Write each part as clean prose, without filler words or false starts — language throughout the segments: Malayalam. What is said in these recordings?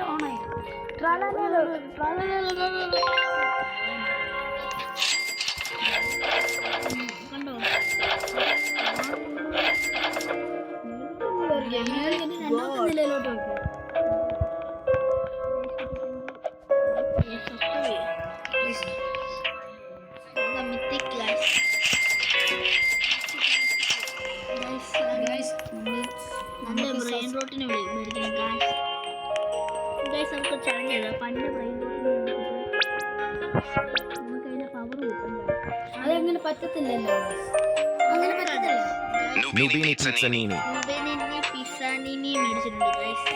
ഓണായി കണ്ടോ രണ്ടാമത്തെ നിലയിലോട്ട് നോക്കി ബ്രെയിൻ റോട്ടിനെ മേടിക്കണം ഗൈസ് നമുക്ക് ചലഞ്ച് ചെയ്താൽ പണ്ട് ബ്രെയിൻ റോട്ടിന് നമുക്ക് അതിന്റെ പവർ കിട്ടും അതെങ്ങനെ പറ്റത്തില്ലല്ലോ അങ്ങനെ പറ്റത്തില്ല പിസാനിനി മേടിച്ചിട്ടുണ്ട് ഗൈസ്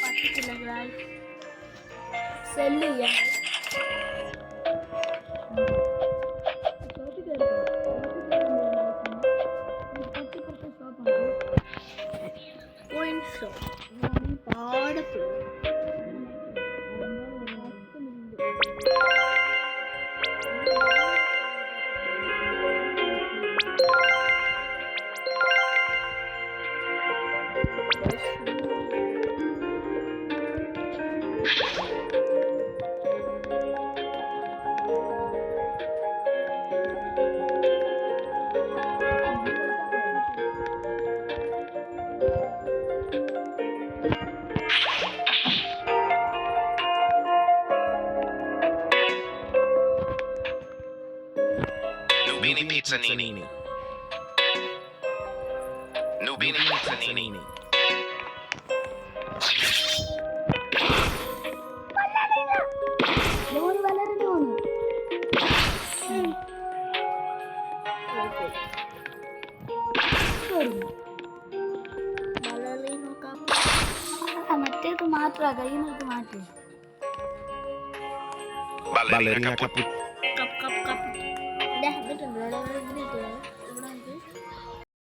പറ്റത്തില്ല ഗൈസ് സെല്ല് ചെയ്യാം Nubini Pizzanini. Nubini Pizzanini. മറ്റേത് മാത്രമാ കയ്യിൽ നിന്ന് മാറ്റി Ballerina Caputo. കപ്പ്